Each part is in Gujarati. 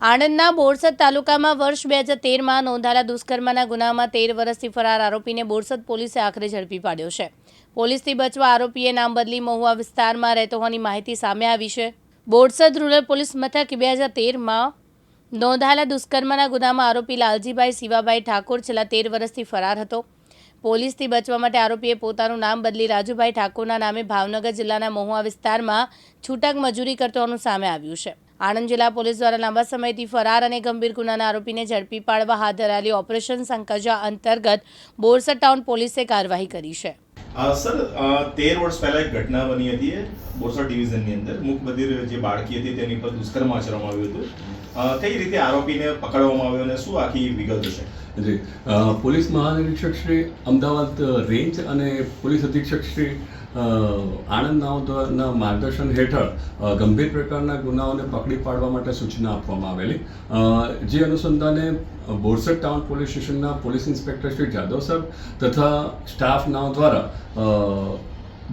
આણંદના બોરસદ તાલુકામાં વર્ષ 2013માં નોંધાયેલા દુષ્કર્મના ગુનામાં 13 વર્ષથી ફરાર આરોપીને બોરસદ પોલીસે આખરે ઝડપી પાડ્યો છે. પોલીસથી બચવા આરોપીએ નામ બદલી મહુવા વિસ્તારમાં રહેતો હોવાની માહિતી સામે આવી છે. બોરસદ રૂરલ પોલીસ મથક 2013માં નોંધાયેલા દુષ્કર્મના ગુનામાં આરોપી લાલજીભાઈ શિવાભાઈ ઠાકોર છેલ્લા 13 વર્ષથી ફરાર હતો. પોલીસથી બચવા માટે આરોપીએ પોતાનું નામ બદલી રાજુભાઈ ઠાકોરના નામે ભાવનગર જિલ્લાના મહુવા વિસ્તારમાં છૂટક મજૂરી કરતો હોવાનું સામે આવ્યું છે. આણંદ જિલ્લા પોલીસ દ્વારા લાંબા સમયથી ફરાર અને ગંભીર ગુનાના આરોપીને ઝડપી પાડવા હાથ ધરાયેલી ઓપરેશન સંકજા અંતર્ગત બોરસદ ટાઉન પોલીસે કાર્યવાહી કરી છે. સર 13 વર્ષ પહેલા એક ઘટના બની હતી બોરસદ ડિવિઝનની અંદર મૂકબધિર જે બાળકી હતી તેની પર દુષ્કર્મ આચરવામાં આવ્યું હતું. કઈ રીતે આરોપીને પકડવામાં આવ્યો અને શું આખી વિગત છે? જી, પોલીસ મહાનિરીક્ષક શ્રી અમદાવાદ રેન્જ અને પોલીસ અધિક્ષક શ્રી આણંદ નાઓના માર્ગદર્શન હેઠળ ગંભીર પ્રકારના ગુનાઓને પકડી પાડવા માટે સૂચના આપવામાં આવેલી, જે અનુસંધાને બોરસદ ટાઉન પોલીસ સ્ટેશનના police inspector Shri Jadav sir તથા સ્ટાફ નાઓ દ્વારા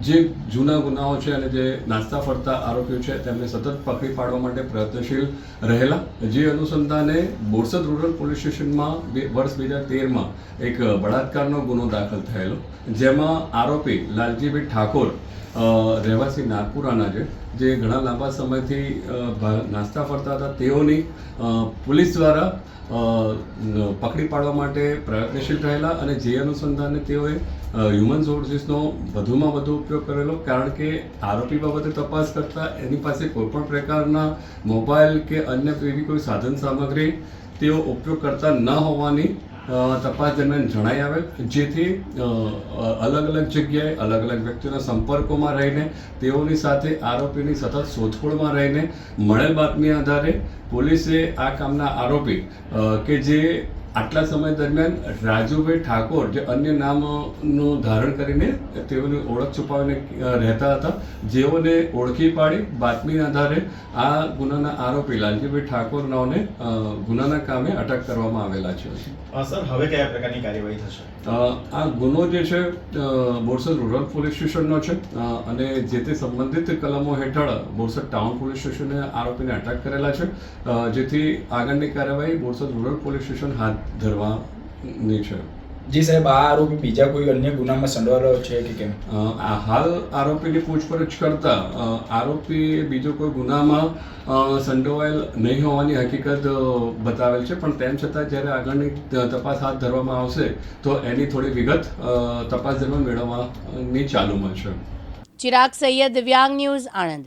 જે જૂના ગુનાઓ છે અને જે નાસ્તા ફરતા આરોપીઓ છે તેમને સતત પકડી પાડવા માટે પ્રયત્નશીલ રહેલા, જે અનુસંધાને બોરસદ રૂરલ પોલીસ સ્ટેશનમાં વર્ષ 2013માં એક બળાત્કારનો ગુનો દાખલ થયેલો, જેમાં આરોપી લાલજીભાઈ ઠાકોર રહેવાસી નાગપુરાના છે, જે ઘણા લાંબા સમયથી નાસ્તા ફરતા હતા, તેઓની પોલીસ દ્વારા પકડી પાડવા માટે પ્રયત્નશીલ રહેલા અને જે અનુસંધાને તેઓએ હ્યુમન સોર્સિસનો વધુમાં વધુ ઉપયોગ કરેલો, કારણ કે આરોપી બાબતે તપાસ કરતા એની પાસે કોઈપણ પ્રકારના મોબાઈલ કે અન્ય એવી કોઈ સાધન સામગ્રી તેઓ ઉપયોગ કરતા ન હોવાની તપાસ દરમિયાન જણાઈ આવેલ, જેથી અલગ અલગ જગ્યાએ અલગ અલગ વ્યક્તિઓના સંપર્કોમાં રહીને તેઓની સાથે આરોપીની સતત શોધખોળમાં રહીને મળેલ બાતમી આધારે પોલીસે આ કામના આરોપી કે જે આટલા સમય દરમિયાન રાજુભાઈ ઠાકોર, જે અન્ય નામનું ધારણ કરીને તેઓની ઓળખ છુપાવીને રહેતા હતા, જેઓને ઓળખી પાડી બાતમીના આધારે આ ગુનાના આરોપી લાલજીભાઈ ઠાકોરનાઓને ગુનાના કામે અટક કરવામાં આવેલા છે. સર, હવે કયા પ્રકારની કાર્યવાહી થશે? આ ગુનો જે છે બોરસદ રૂરલ પોલીસ સ્ટેશનનો છે અને જે તે સંબંધિત કલમો હેઠળ બોરસદ ટાઉન પોલીસ સ્ટેશને આરોપીને અટક કરેલા છે, જેથી આગળની કાર્યવાહી બોરસદ રૂરલ પોલીસ સ્ટેશન હાથ ધરવાની છે. જી સાહેબ, આ આરોપી બીજા કોઈ અન્ય ગુનામાં સંડોવાયેલો છે કે કેમ? હાલ આરોપીની પૂછપરછ કરતા આરોપી બીજો કોઈ ગુનામાં સંડોવાયેલ નહીં હોવાની હકીકત બતાવેલ છે, પણ તેમ છતાં જ્યારે આગળની તપાસ હાથ ધરવામાં આવશે તો એની થોડી વિગત તપાસ દરમિયાન મેળવવાની ચાલુમાં છે. ચિરાગ સૈયદ, દિવ્યાંગ ન્યૂઝ, આણંદ.